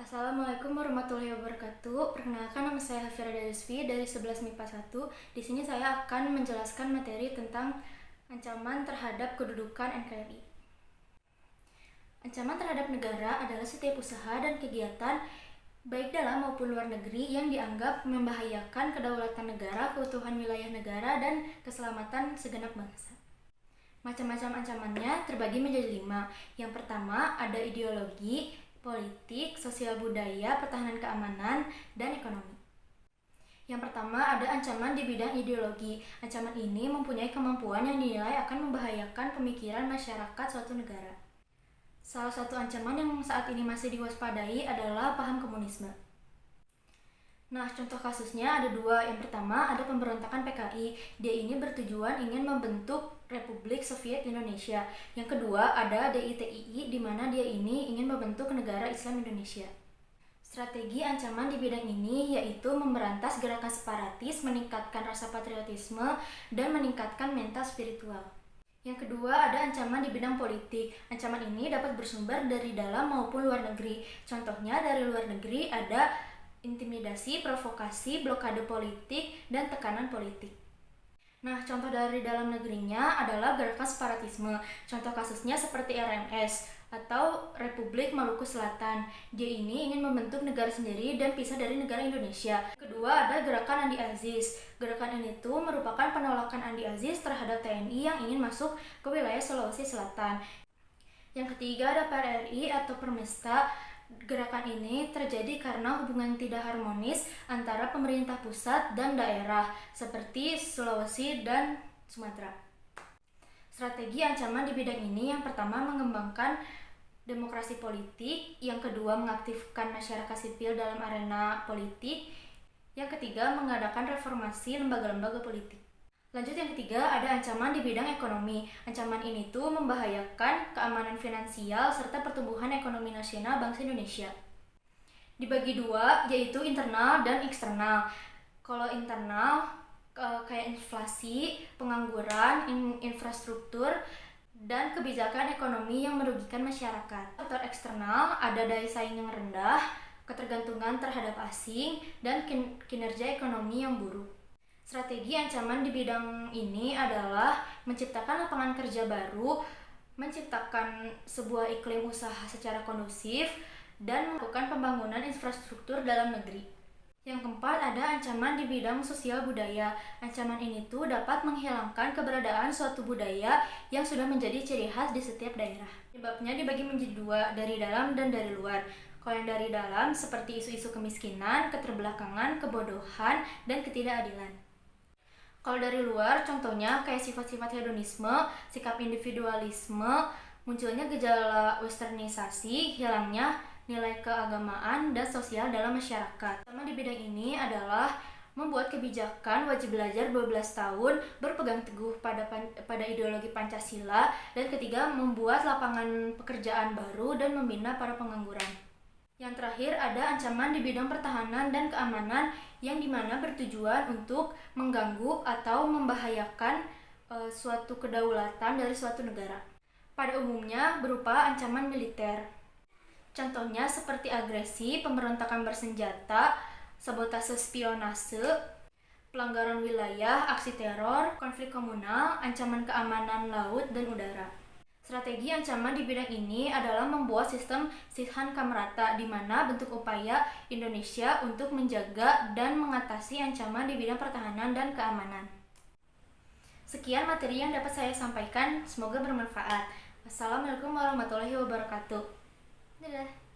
Assalamualaikum warahmatullahi wabarakatuh. Perkenalkan, nama saya Hafira Dayusfi dari 11 MIPA 1. Di sini saya akan menjelaskan materi tentang ancaman terhadap kedudukan NKRI. Ancaman terhadap negara adalah setiap usaha dan kegiatan baik dalam maupun luar negeri yang dianggap membahayakan kedaulatan negara, keutuhan wilayah negara, dan keselamatan segenap bangsa. Macam-macam ancamannya terbagi menjadi 5. Yang pertama ada ideologi, politik, sosial budaya, pertahanan keamanan, dan ekonomi. Yang pertama ada ancaman di bidang ideologi. Ancaman ini mempunyai kemampuan yang dinilai akan membahayakan pemikiran masyarakat suatu negara. Salah satu ancaman yang saat ini masih diwaspadai adalah paham komunisme. Nah, contoh kasusnya ada 2. Yang pertama ada pemberontakan PKI. Dia ini bertujuan ingin membentuk Republik Soviet Indonesia. Yang kedua ada DITII, di mana dia ini ingin membentuk negara Islam Indonesia. Strategi ancaman di bidang ini yaitu memberantas gerakan separatis, meningkatkan rasa patriotisme, dan meningkatkan mental spiritual. Yang kedua ada ancaman di bidang politik. Ancaman ini dapat bersumber dari dalam maupun luar negeri. Contohnya dari luar negeri ada intimidasi, provokasi, blokade politik, dan tekanan politik. Nah, contoh dari dalam negerinya adalah gerakan separatisme. Contoh kasusnya seperti RMS atau Republik Maluku Selatan. Dia ini ingin membentuk negara sendiri dan pisah dari negara Indonesia. Kedua ada gerakan Andi Aziz. Gerakan ini tuh merupakan penolakan Andi Aziz terhadap TNI yang ingin masuk ke wilayah Sulawesi Selatan. Yang ketiga ada PRRI atau Permesta. Gerakan ini terjadi karena hubungan tidak harmonis antara pemerintah pusat dan daerah seperti Sulawesi dan Sumatera. Strategi ancaman di bidang ini yang pertama mengembangkan demokrasi politik, yang kedua mengaktifkan masyarakat sipil dalam arena politik, yang ketiga mengadakan reformasi lembaga-lembaga politik. Lanjut, yang ketiga ada ancaman di bidang ekonomi. Ancaman ini tuh membahayakan keamanan finansial serta pertumbuhan ekonomi nasional bangsa Indonesia. Dibagi 2, yaitu internal dan eksternal. Kalau internal kayak inflasi, pengangguran, infrastruktur, dan kebijakan ekonomi yang merugikan masyarakat. Faktor eksternal ada daya saing yang rendah, ketergantungan terhadap asing, dan kinerja ekonomi yang buruk. Strategi ancaman di bidang ini adalah menciptakan lapangan kerja baru, menciptakan sebuah iklim usaha secara kondusif, dan melakukan pembangunan infrastruktur dalam negeri. Yang keempat ada ancaman di bidang sosial budaya. Ancaman ini tuh dapat menghilangkan keberadaan suatu budaya yang sudah menjadi ciri khas di setiap daerah. Penyebabnya dibagi menjadi 2, dari dalam dan dari luar. Kalau yang dari dalam seperti isu-isu kemiskinan, keterbelakangan, kebodohan, dan ketidakadilan. Kalau dari luar, contohnya kayak sifat-sifat hedonisme, sikap individualisme, munculnya gejala westernisasi, hilangnya nilai keagamaan dan sosial dalam masyarakat. Pertama di bidang ini adalah membuat kebijakan wajib belajar 12 tahun, berpegang teguh pada ideologi Pancasila, dan ketiga membuat lapangan pekerjaan baru dan membina para pengangguran. Yang terakhir ada ancaman di bidang pertahanan dan keamanan yang dimana bertujuan untuk mengganggu atau membahayakan suatu kedaulatan dari suatu negara. Pada umumnya berupa ancaman militer. Contohnya seperti agresi, pemberontakan bersenjata, sabotase spionase, pelanggaran wilayah, aksi teror, konflik komunal, ancaman keamanan laut dan udara. Strategi ancaman di bidang ini adalah membuat sistem Sishan Kamrata, di mana bentuk upaya Indonesia untuk menjaga dan mengatasi ancaman di bidang pertahanan dan keamanan. Sekian materi yang dapat saya sampaikan, semoga bermanfaat. Wassalamualaikum warahmatullahi wabarakatuh. Dadah.